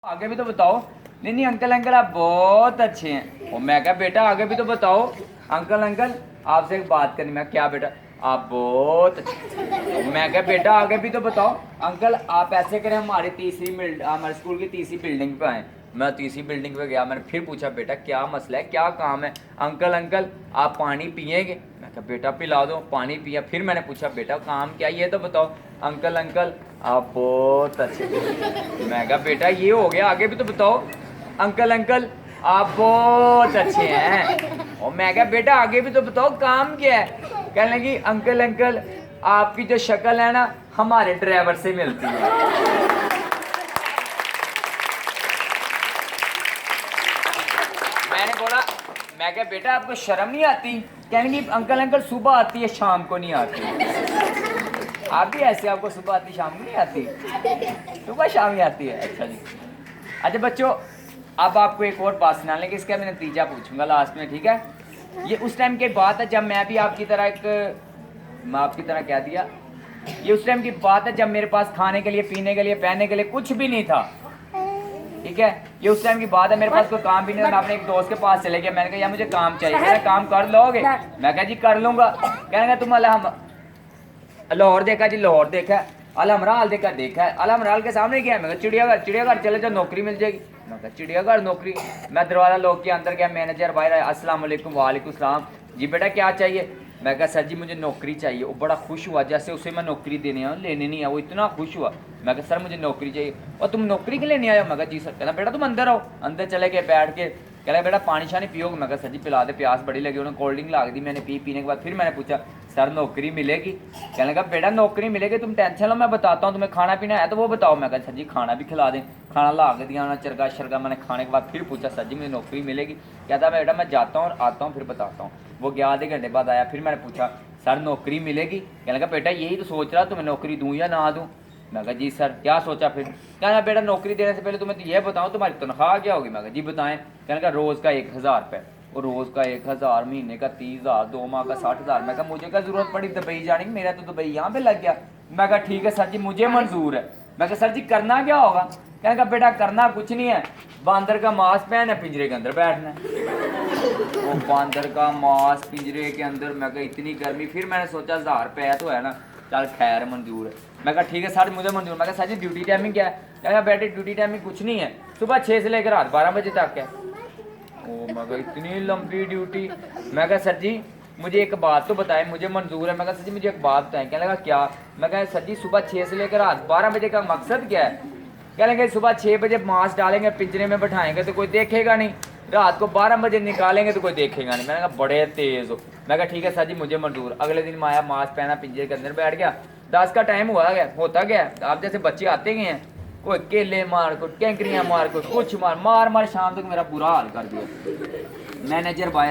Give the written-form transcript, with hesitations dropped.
आगे भी तो बताओ। नहीं नहीं अंकल अंकल आप बहुत अच्छे हैं। और मैं कहा बेटा आगे भी तो बताओ। अंकल अंकल आपसे एक बात करनी। मैं क्या बेटा आप बहुत अच्छे। मैं कहा बेटा आगे भी तो बताओ। अंकल आप ऐसे करें हमारे स्कूल की तीसरी बिल्डिंग पे आए। मैं तीसरी बिल्डिंग पे गया। मैंने फिर पूछा बेटा क्या मसला है क्या काम है। अंकल अंकल आप पानी पिएंगे। मैं कहा बेटा पिला दो। पानी पिया। फिर मैंने पूछा बेटा काम क्या ये तो बताओ। अंकल अंकल आप बहुत अच्छे। मैं कहा बेटा ये हो गया आगे भी तो बताओ। अंकल अंकल आप बहुत अच्छे हैं। और मैं कहा बेटा आगे भी तो बताओ काम क्या है। कहने लगी अंकल अंकल आपकी जो शक्ल है ना हमारे ड्राइवर से मिलती है। मैंने बोला मैं कहा बेटा आपको शर्म नहीं आती। कहने लगी अंकल अंकल सुबह आती है शाम को नहीं आती। आप भी ऐसे आपको सुबह आती शाम को नहीं आती। सुबह शाम ही आती है। अच्छा जी। अच्छा बच्चों अब आपको एक और बात सुनाने के इसका मैं नतीजा पूछूंगा लास्ट में ठीक है। ये उस टाइम की बात है जब मैं भी आपकी तरह कह दिया। ये उस टाइम की बात है जब मेरे पास खाने के लिए पीने के लिए पहनने के लिए कुछ भी नहीं था। ठीक है ये उस टाइम की बात है मेरे पास कोई काम भी नहीं था। मैं अपने एक दोस्त के पास चले गया। मैंने कहा यार मुझे काम चाहिए। कहना काम कर लोगे। मैं कहा जी कर लूंगा। कहने तुम लाहौर देखा जी लाहौर देखा है। अलमराल देखा है। अलमराल के सामने क्या है। मैं चिड़ियाघर चले जाओ नौकरी मिल जाएगी। मैं कहा चिड़ियाघर नौकरी। मैं दरवाजा लोग के अंदर गया। मैनेजर भाई अस्सलाम वालेकुम। वालेकुम सलाम। जी बेटा क्या चाहिए। मैं कहा सर जी मुझे नौकरी चाहिए। वो बड़ा खुश हुआ जैसे उसे मैं नौकरी लेने नहीं आया। वो इतना खुश हुआ। मैं कहा सर मुझे नौकरी चाहिए। और तुम नौकरी के लिए नहीं आए। मैं कहा जी सर। कहना बेटा तुम अंदर आओ। अंदर चले गए बैठ के। कह रहा बेटा पानी शानी पियोगे। मैं कहा सर जी पिला दे प्यास बड़ी लगी। उन्होंने कोल्ड ड्रिंक ला दी। मैंने पीने के बाद फिर मैंने पूछा सर नौकरी मिलेगी। कहने लगा बेटा नौकरी मिलेगी तुम टेंशन लो मैं बताता हूँ तुम्हें खाना पीना है तो वो बताओ। मैं कहा सर जी खाना भी खिला दें। खाना ला के दिया चरगा शरगा। मैंने खाने के बाद फिर पूछा सर जी मुझे नौकरी मिलेगी। कहता बेटा मैं जाता हूँ और आता हूँ फिर बताता हूँ। वो गया आधे घंटे बाद आया। फिर मैंने पूछा सर नौकरी मिलेगी। कहने लगा बेटा यही तो सोच रहा तुम्हें नौकरी दूँ या ना दूँ। मैं कहा जी सर क्या सोचा फिर। कहना बेटा नौकरी देने से पहले तुम्हें तो ये बताऊँ तुम्हारी तनख्वाह क्या होगी। मैं कहा जी बताएं। कहने का रोज़ का 1000 रुपये। और रोज़ का 1000 महीने का 30,000 2 माह का 60,000। मैं कहा मुझे क्या ज़रूरत पड़ी दुबई जाने की। मेरा तो दुबई यहाँ पे लग गया। मैं कहा ठीक है सर जी मुझे मंजूर है। मैं कहा सर जी करना क्या होगा। कहने का बेटा करना कुछ नहीं है बांदर का मांस पहना है पिंजरे के अंदर बैठना है। वो बांदर का मांस पिंजरे के अंदर। मैं कहा इतनी गर्मी। फिर मैंने सोचा 1000 रुपये तो है ना चल खैर मंजूर है। मैं कहा ठीक है सर मुझे मंजूर। मैं कहा सर जी ड्यूटी टाइमिंग क्या है। क्या बेटे ड्यूटी टाइमिंग कुछ नहीं है सुबह 6 से लेकर रात 12 बजे तक है। ओ मैं कहा इतनी लंबी ड्यूटी। मैं कहा सर जी मुझे एक बात तो बताएं मुझे मंजूर है। मैं कहा सर जी मुझे एक बात बताएं। कहने लगा क्या। मैं कहा सर जी सुबह 6 से लेकर रात 12 बजे का मकसद क्या है। कहने लगे सुबह 6 बजे मांस डालेंगे पिंजरे में बैठाएंगे तो कोई देखेगा नहीं। रात को 12 बजे निकालेंगे तो कोई देखेगा नहीं। मैंने कहा बड़े तेज हो। मैं कहा ठीक है सर जी मुझे मंजूर। अगले दिन माया मांस पहना पिंजरे के अंदर बैठ गया। 10 का टाइम होता गया। आप जैसे बच्चे आते गए हैं कोई केले मार कोई कैंकरियाँ मार कोई कुछ मार शाम तक मेरा बुरा हाल कर दिया। मैनेजर भाई